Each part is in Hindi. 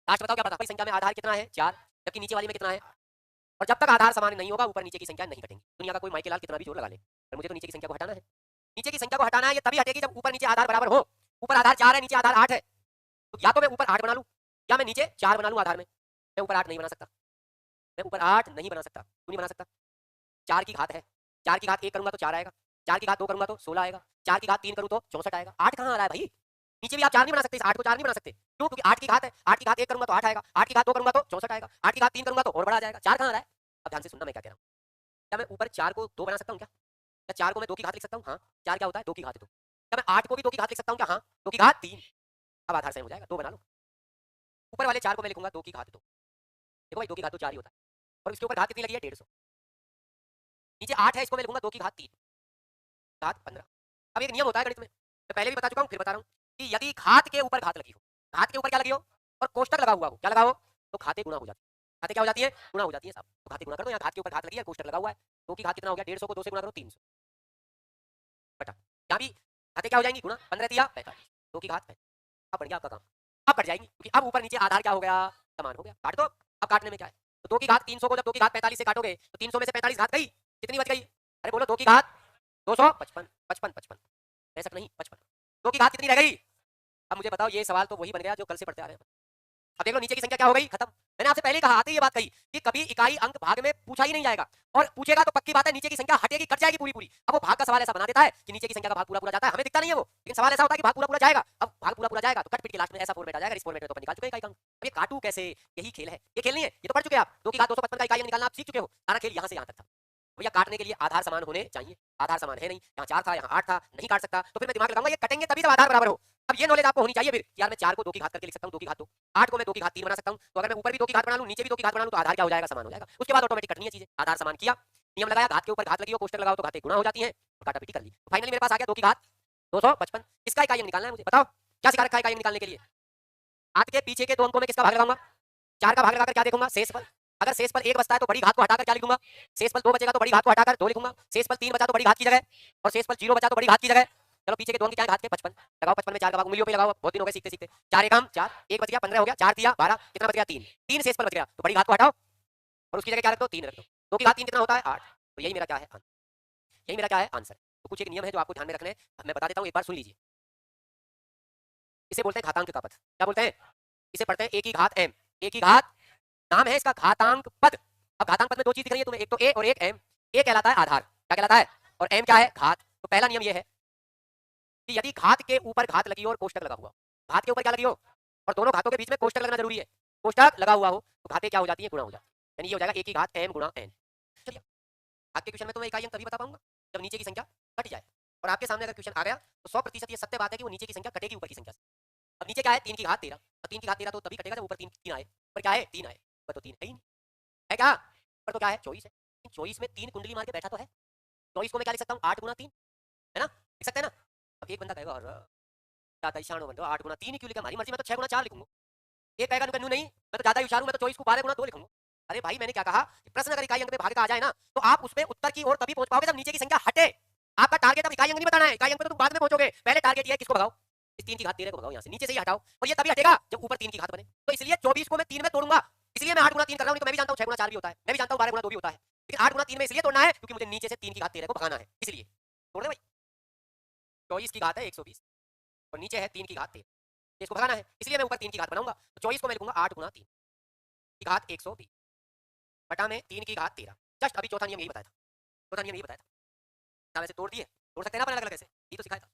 लास्ट बताओ क्या पता, संख्या में आधार कितना है 4, जबकि नीचे वाली में कितना है। और जब तक आधार समान नहीं होगा ऊपर नीचे की संख्या नहीं घटेंगी। दुनिया का कोई माइकल लाल कितना भी जोर लगा ले, पर मुझे तो नीचे की संख्या को हटाना है। नीचे की संख्या को हटाना है, ये तभी हटेगी जब ऊपर नीचे आधार बराबर हो। ऊपर आधार 4 है, नीचे आधार 8 है, तो या तो मैं ऊपर 8 बना लूं या मैं नीचे 4 बना लूं आधार में। मैं ऊपर 8 नहीं बना सकता, मैं ऊपर 8 नहीं बना सकता। क्यों नहीं बना सकता? 4 की घात है, 4 की घात 1 करूंगा तो 4 आएगा, 4 की घात 2 करूंगा तो 16 आएगा, 4 की घात 3 करूं तो 64 आएगा। 8 कहां आ रहा है भाई? नीचे भी आप 4 नहीं बना सकते, इस 8 को 4 नहीं बना सकते। क्यों? क्योंकि 8 की घात है, 8 की घात 1 करूंगा तो 8 आएगा, 8 की घात 2 करूंगा तो 64 आएगा, 8 की घात 3 करूंगा तो और बड़ा आ जाएगा। 4 कहां आ रहा है? अब ध्यान से सुनना मैं क्या कह रहा हूं। क्या मैं ऊपर 4 को 2 बना सकता हूं क्या? क्या 4 को मैं 2 की घात लिख सकता हूं? हां। 4 क्या होता है? 2 की घात 2। क्या मैं 8 को भी 2 की घात लिख सकता हूं क्या? हां। 2 की घात 3। अब आधार सेम हो जाएगा, 2 बना लो। ऊपर वाले 4 को मैं लिखूंगा 2 की घात 2। देखो भाई 2 की घात 2 4 ही होता है, और इसके ऊपर घात कितनी लगी है? 150। नीचे 8 है, इसको मैं लिखूंगा 2 की घात 3, घात 15। अब एक नियम होता है गणित में, मैं पहले भी बता चुका हूं, फिर बता रहा हूं कि यदि घात के ऊपर घात लगी हो, घात के ऊपर क्या लगी हो और कोष्टक लगा हुआ हो, क्या लगा हो, तो घातें गुणा हो जाती है। घातें क्या हो जाती है? गुणा हो जाती है साहब। तो घातें गुणा कर दो, यहाँ घात के ऊपर घात लगी है, कोष्टक लगा हुआ है, 2 की घात कितना हो गया? 150 को 2 से गुणा करो 300 बटा, यहाँ भी घातें क्या हो जाएंगी? गुणा। 15 दिया 45, 2 की घात 45। अब बढ़ गया आपका काम, अब कट जाएंगी क्योंकि अब ऊपर नीचे आधार क्या हो गया? समान हो गया। काट दो। अब काटने में क्या है? तो 2 की घात 300 को जब 2 की घात 45 से काटोगे तो 300 में से 45 घात गई, कितनी बच गई? अरे बोलो, 2 की घात 255, 55 55 65 नहीं 55, 2 की घात कितनी रह गई? अब मुझे बताओ, ये सवाल तो वही बन गया जो कल से पढ़ते आ रहे हैं। अब देख लो नीचे की संख्या क्या हो गई? खत्म। मैंने आपसे पहले कहा, आते ही ये बात कही कि कभी इकाई अंक भाग में पूछा ही नहीं जाएगा, और पूछेगा तो पक्की बात है नीचे की संख्या हटेगी, कट जाएगी पूरी पूरी। अब वो भाग का सवाल ऐसा बना देता है कि नीचे की संख्या का भाग पूरा पूरा जाता है, हमें दिखता नहीं है वो, लेकिन सवाल ऐसा होता है कि भाग पूरा पूरा जाएगा। अब भाग पूरा पूरा जाएगा तो कट पिट के लास्ट में ऐसा फॉर्मेट आ जाएगा, इस फॉर्मेट में तो अपन निकाल चुके हैं इकाई अंक। अब ये काटू कैसे? यही खेल है। ये खेल नहीं है, ये तो पढ़ चुके हैं आप। 2 की घात 255 का इकाई अंक निकालना आप सीख चुके हो। सारा खेल यहाँ से यहाँ तक था। भैया काटने के लिए आधार समान होने चाहिए, आधार समान है नहीं, यहाँ 4 था यहाँ 8 था, नहीं काट सकता, तो फिर मैं दिमाग लगाऊंगा ये कटेंगे तभी जब आधार बराबर हो। अब ये नॉलेज आपको होनी चाहिए फिर, यार मैं 4 को 2 की घात करके लिख सकता हूँ 2 की घात 2, 8 को मैं 2 की घात 3 बना सकता हूँ, तो अगर मैं ऊपर भी 2 की घात बना लूँ नीचे भी 2 की घात बना लूँ तो आधार क्या हो जाएगा? समान हो जाएगा। उसके बाद ऑटोमेटिक कटनी है चीजें। आधार समान किया, नियम लगाया, घात के ऊपर घात लगी हो, कोष्टक लगाओ तो घातें गुणा हो जाती है, काटा पीटी कर ली। फाइनली मेरे पास आ गया 2 की घात 255। इसका इकाई अंक निकालना है मुझे। बताओ क्या सिखा रखा है इकाई अंक निकालने के लिए? हाथ के पीछे के 2 अंकों में किसका भाग लगाऊंगा? 4 का भाग लगाकर क्या देखूंगा? शेषफल। अगर शेषफल 1 बचता है तो बड़ी घात को हटाकर क्या लिखूंगा? शेषफल 2 बचेगा तो बड़ी घात को हटाकर 2 लिखूंगा। शेषफल 3 बचा तो बड़ी घात की जगह, और शेषफल 0 बचा तो बड़ी घात की जगह। चलो पीछे के 2 अंक क्या है? घात के 55 लगाओ, 55 में 4 का भाग उंगलियों पे लगाओ, बहुत दिन हो गए सीखते सीखते। 4 एक 4, 1 बच गया 15 हो गया, 4 दिया 12, कितना बच गया? 3, 3 शेषफल बच गया, तो बड़ी घात को हटाओ और उसकी जगह क्या रख दो? 3 रख दो। 2 की घात 3 कितना होता है? 8। तो यही मेरा क्या है? यही मेरा क्या है? आंसर। तो कुछ एक नियम है जो आपको ध्यान में रखने हैं, मैं बता देता हूँ, एक बार सुन लीजिए। इसे बोलते हैं घातांक का पद। क्या बोलते हैं? इसे पढ़ते हैं ए की घात m, ए की घात नाम है इसका घातांक पद। अब घातांक पद में 2 चीज दिख रही है तुम्हें, एक तो ए और एक m। ए कहलाता है आधार, क्या कहलाता है? और m क्या है? घात। तो पहला नियम ये है कि यदि घात के ऊपर घात लगी हो और कोष्टक लगा हुआ, घात के ऊपर क्या लगी हो और दोनों घातों के बीच में कोष्टक लगना जरूरी है, कोष्टक लगा हुआ हो तो घातें क्या हो जाती है? गुणा हो जाती है। यानी ये हो जाएगा ए की घात m गुणा n। चलिए आपके क्वेश्चन में तो मैं इकाई अंक तभी बता पाऊंगा जब नीचे की संख्या कट जाए, और आपके सामने अगर क्वेश्चन आ गया तो 100% ये सत्य बात है कि वो नीचे की संख्या कटेगी ऊपर की संख्या से। अब नीचे क्या है? 3 की घात 13, और 3 की घात 13 तो तभी कटेगा जब ऊपर 3 3 आए। पर क्या है? 3 आए, पर तो 3 है ही नहीं, है क्या? पर तो क्या है? 24 है। 24 में 3 कुंडली मार के बैठा तो है, 24 को मैं क्या लिख सकता हूँ? 8 गुना 3, है ना? लिख सकते हैं ना? अब एक बंदा कहेगा और क्या शानो बंदो 8 गुना 3 ही क्यों लिखा? हमारी मर्जी, मैं तो 6 गुना 4 लिखूंगा। एक कहेगा न्यू नहीं, मैं तो ज्यादा होशियार हूं, मैं तो 24 को 12 गुना 2 लिखूंगा। अरे भाई मैंने क्या कहा? प्रश्न अगर इकाई अंक में भाग का आ जाए ना तो आप उसमें उत्तर की ओर तभी पहुंच पाओगे जब नीचे की संख्या हटे। आपका टारगेट अब इकाई अंक नहीं बताना है, इकाई अंक पे तो तुम बाद में पहुंचोगे, पहले टारगेट ये है किसको भगाओ? इस 3 की घात 13 को भगाओ, यहाँ से नीचे से ही हटाओ, और ये तभी हटेगा जब ऊपर 3 की घात बने। तो इसलिए 24 को मैं 3 में तोड़ूंगा, इसलिए मैं 8 गुना 3 कर रहा हूं। नहीं तो मैं भी जानता हूं 6 गुना 4 भी होता है, मैं भी जानता हूं 12 गुना 2 भी होता है, लेकिन 8 गुना 3 में इसलिए तोड़ना है क्योंकि मुझे नीचे से 3 की घात 13 को भगाना है, इसलिए तोड़ दे भाई। 24 की घात है 120 और नीचे है 3 की घात 13, इसको भगाना है, इसलिए मैं ऊपर 3 की घात बनाऊंगा। तो 24 को मैं लिखूंगा 8 गुना 3 की घात 120 बटा में 3 की घात 13। जस्ट अभी चौथा नियम यही बताया था, चौथा नियम यही बताया था। वैसे तोड़ दिए, तोड़ सकते हैं ना अपन अलग अलग, ऐसे ये तो सिखाया था।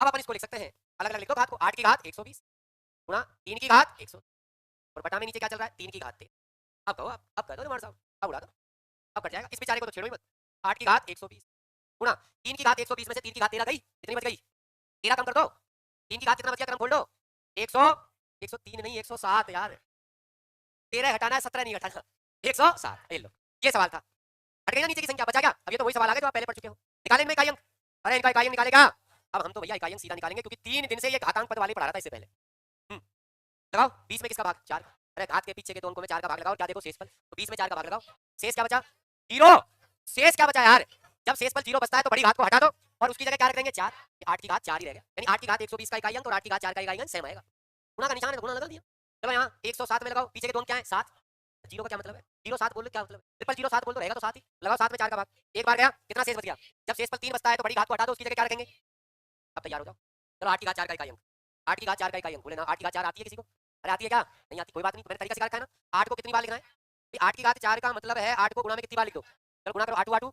अब अपन इसको लिख सकते हैं अलग अलग, लिख दो घात को, 8 की घात 120 गुणा 3 की घात 100, और बटा में नीचे क्या चल रहा है? 3 की घात 13। अब कहो, अब कर दो तुम्हारे साहब, अब उड़ा दो, अब कट जाएगा। इस बेचारे को तो छेड़ो ही मत। 8 की घात 120 गुणा 3 की घात 120 में से 3 की घात 13 गई, कितनी बच गई? 13 कम कर दो, 3 की घात कितना बच गया? क्रम खोल दो, 100 103 नहीं 107 यार, 13 घटाना है 17 नहीं घटाना, 107। ये लो, ये सवाल था। हट गई ना नीचे की संख्या, बचा क्या? अब ये तो वही सवाल आ गया जो आप पहले पढ़ चुके हो। निकालें इनमें इकाई अंक, अरे इनका इकाई अंक निकालेगा। अब हम तो भैया इकाई अंक सीधा निकालेंगे क्योंकि 3 दिन से ये घातांक पद वाले पढ़ा रहा था इससे पहले। लगाओ 20 में किसका भाग? 4। अरे घात के पीछे के 2 अंकों में 4 का भाग लगाओ, क्या देखो? शेषफल। तो 20 में 4 का भाग लगाओ, शेष क्या बचा? 0। शेष क्या बचा यार? जब शेषफल 0 बचता है तो बड़ी घात को हटा दो और उसकी जगह क्या रख देंगे? 4। 8 की घात 4 ही रह गया, यानी 8 की घात 120 का इकाई अंक और 8 की घात 4 का इकाई अंक सेम आएगा। गुणा का निशान है तो गुणा लगा दिया, चलो यहाँ 107 में लगाओ, पीछे के 2 क्या है 7, जीरो का क्या मतलब है, 07 बोल लो क्या मतलब है, ट्रिपल 07 बोल तो रहेगा तो 7 ही लगाओ, 7 में 4 का भाग, एक बार गया कितना शेष बच गया, जब शेष पर 3 बचता है तो बड़ी घात को हटा दो, उसकी जगह क्या रखेंगे, अब तैयार हो जाओ। चलो 8 की घात 4 का इकाई अंक, 8 की घात 4 का इकाई अंक बोले ना, 8 की घात 4 आती है किसी को, अरे आती है क्या, नहीं आती कोई बात नहीं, मैंने तरीका सिखा रखा है ना, 8 को कितनी बार लिखना है, 8 की घात 4 का मतलब है 8 को गुणा में कितनी बार लिख दो, चलो गुणा करो 8 8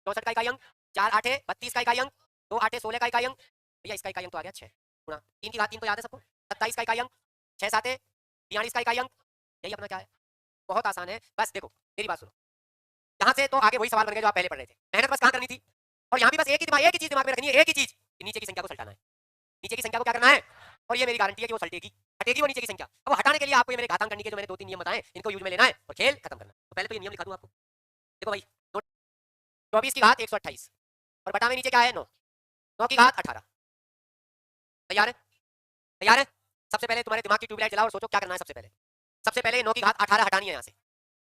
64 का इकाई अंक, 4 8 32 का इकाई अंक, 2 8 16 का इकाई अंक, भैया इसका इकाई अंक तो आ गया 6 गुणा 3 की घात 3 तो याद है सबको, 27 का इकाई अंक, 6 7 42 का इकाई अंक, यही अपना क्या है, बहुत आसान है, बस देखो मेरी बात सुनो, यहाँ से तो आगे वही सवाल बन गए जो आप पहले पढ़ रहे थे, मेहनत बस कहाँ करनी थी, और यहाँ भी बस एक ही चीज दिमाग में रखनी है, एक ही चीज, नीचे की संख्या को सल्टाना है, नीचे की संख्या को क्या करना है, और ये मेरी गारंटी है कि वो सल्टेगी, हटेगी वो नीचे की संख्या, अब वो हटाने के लिए आपको ये मेरे घातांक करने के जो मैंने 2 3 नियम बताए इनको यूज में लेना है और खेल खत्म करना, तो पहले तो ये नियम लिखा दूं आपको, देखो भाई 24 की घात 128 और बटा में नीचे क्या है 9, 9 की घात 18, तैयार है, तैयार है, सबसे पहले तुम्हारे दिमाग की ट्यूबलाइट जलाओ और सोचो क्या करना है, सबसे पहले 9 की घात 18 हटानी है यहाँ से,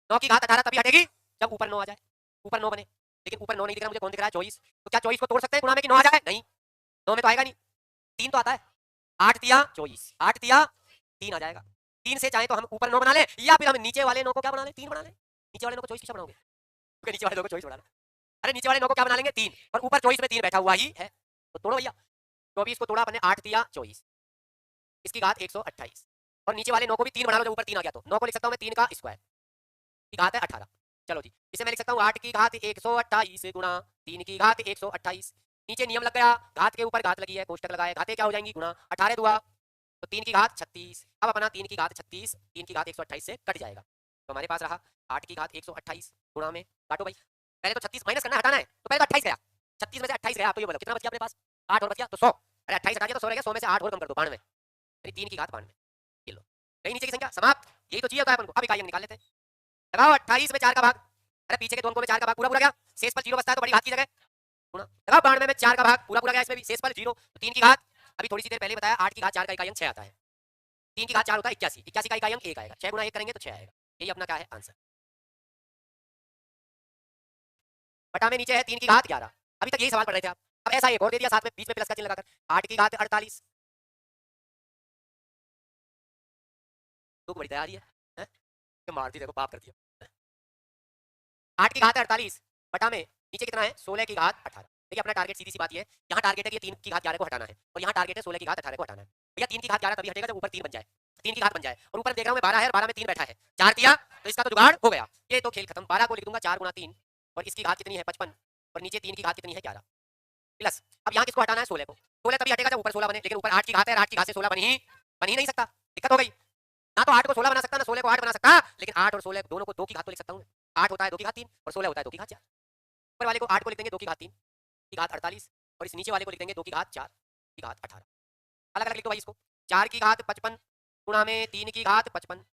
9 की घात 18 तभी हटेगी जब ऊपर 9 आ जाए, ऊपर 9 बने, लेकिन ऊपर 9 नहीं दिख रहा मुझे, कौन दिख रहा है 24, तो क्या 24 को तोड़ सकते हैं गुणा में कि 9 आ जाए, नहीं 9 में तो आएगा नहीं, 3 तो आता है, 8 तिया 24, 8 तिया 3 आ जाएगा, 3 से चाहे तो हम ऊपर 9 बना ले या फिर हम नीचे वाले 9 को क्या बना ले 3 बना ले, नीचे वाले 9 को 24 किसका बनाओगे, क्योंकि नीचे वाले 9 को 24 बना लो, अरे नीचे वाले 9 को क्या बना लेंगे 3 और ऊपर 24 में 3 बैठा हुआ ही है, तो तोड़ो भैया, 24 को तोड़ा अपने 8 तिया 24, इसकी घात 128 और नीचे वाले 9 को भी 3 बना लो, जब ऊपर 3 आ गया तो 9 को लिख सकता हूं मैं 3 का स्क्वायर की घात है 18, चलो जी इसे मैं लिख सकता हूँ 8 की घात 128 गुणा 3 की घात 128, नीचे नियम लग गया, घात के ऊपर घात लगी है, कोष्टक लगाए, घातें क्या हो जाएंगी गुणा, 18 दुआ तो 3 की घात 36, अब अपना 3 की घात 36 3 की घात 128 से कट जाएगा, तो हमारे पास रहा 8 की घात 128 गुणा में काटो भाई, पहले तो 36 माइनस करना हटाना है, तो पहले तो 28 गया, 36 में से 28 गया, तो ये बोलो कितना बच गया अपने पास 8 और बच गया तो 100, अरे 28 हटा दिया तो 100 रह गया, 100 में से 8 और कम कर दो 92, यानी 3 की घात 92, ये लो कहीं नीचे की संख्या समाप्त, यही तो चाहिए होता है अपन को, अब इकाई अंक निकाल लेते हैं, लगाओ 28 में 4 का भाग, अरे पीछे के 2 अंकों में 4 का भाग पूरा पूरा गया, शेष पर 0 बचता है तो बड़ी घात की जगह गुणा, लगाओ 92 में 4 का भाग पूरा पूरा गया, इसमें भी शेष पर 0 तो 3 की घात, अभी थोड़ी सी देर पहले बताया 8 की घात 4 का इकाई अंक 6 आता है, 3 की घात 4 होता है 81, 81 का इकाई अंक 1 आएगा, 6 गुणा 1 करेंगे तो 6 आएगा, यही अपना क्या है आंसर, बटा में नीचे है 3 की घात 11, अभी तक यही सवाल पढ़ रहे थे आप, अब ऐसा एक और दे दिया साथ में बीच में प्लस का चिन्ह लगाकर, 8 की घात 48, तो बड़ी तैयारी है, मार दी देखो पाप कर दिया, 8 की घात 48 बटा में नीचे कितना है 16 की घात 18, देखिए अपना टारगेट सीधी सी बात ये है, यहाँ टारगेट है कि 3 की घात 11 को हटाना है और यहाँ टारगेट है 16 की घात 18 को हटाना है, भैया 3 की घात 11 तभी हटेगा जब ऊपर 3 बन जाए, 3 की घात बन जाए और ऊपर देख रहा हूँ मैं 12 है और 12 में 3 बैठा है, 4 दिया तो इसका तो जुगाड़ हो गया, ये तो खेल खत्म, 12 को लिख दूंगा 4 गुणा 3 और इसकी घात कितनी है 55 और नीचे 3 की घात कितनी है 11 प्लस, अब यहाँ किसको हटाना है 16 को, 16 तभी हटेगा जब ऊपर 16 बने, लेकिन ऊपर 8 की घात है, 8 की घात से 16 बन ही नहीं सकता, दिक्कत हो गई, ना तो 8 को 16 बना सकता ना 16 को 8 बना सकता, लेकिन 8 और 16 दोनों को 2 की घात तो लिख सकता हूँ, 8 होता है 2 की घात 3 और 16 होता है 2 की घात 4, ऊपर वाले को 8 को लिख देंगे 2 की घात 3 की घात 48 और इस नीचे वाले को लिख देंगे 2 की घात 4 की घात 18, अलग अलग लिख दो भाई इसको, 4 की घात 55 गुणा में 3 की घात 55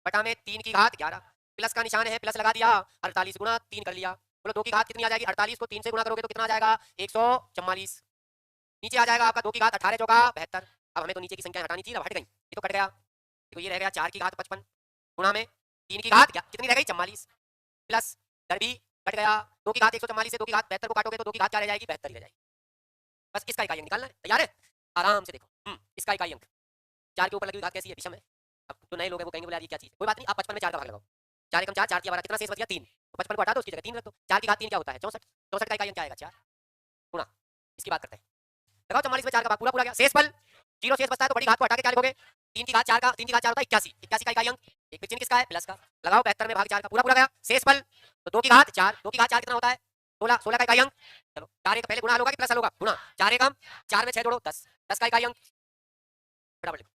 बटा में 3 की घात 11, प्लस का निशान है प्लस लगा दिया, 48 गुणा 3 कर लिया, बोलो 2 की घात कितनी आ जाएगी, 48 को 3 से गुणा करोगे तो कितना आ जाएगा 144, नीचे आ जाएगा आपका 2 की घात 18 चौका 72, अब हमें तो नीचे की संख्या हटानी थी, हट गई, ये तो कट गया, देखो ये रह गया 4 की घात 55 गुणा में 3 की घात कितनी रह गई 44 प्लस इधर भी कट गया, 2 की घात 144 से 2 की घात 72 को काटोगे तो 2 की घात क्या रह जाएगी 72 ही रह जाएगी, बस इसका इकाई अंक निकालना है, तैयार है, आराम से देखो, इसका इकाई अंक 4 के ऊपर लगी हुई घात कैसी है विषम है, अब जो नए लोग हैं वो कहेंगे बोले यार ये क्या चीज है, कोई बात नहीं, आप 55 में 4 का भाग लगाओ, 4 एकम 4 4 की 12 कितना शेष बच गया 3, तो 55 को हटा दो उसकी जगह 3 रख दो, 4 की घात 3 क्या होता है 64, 64 का इकाई अंक क्या आएगा 4 गुणा, इसकी बात करते हैं, लगाओ 44 में 4 का भाग पूरा पूरा गया, शेष फल 0 शेष बचता है तो बड़ी घात को हटा के क्या लिखोगे, 3 की घात 4 का 3 की घात 4 होता है 81, 81 का इकाई अंक, एक चिन्ह किसका है प्लस का, लगाओ 72 में भाग 4 का पूरा पूरा गया, शेष फल तो 2 की घात 4, 2 की घात 4 कितना होता है 16, 16 का इकाई अंक, चलो 4 एक पहले गुणा होगा कि प्लस होगा गुणा, 4 एकम 4 में 6 जोड़ो 10, 10 का इकाई अंक फटाफट लिखो।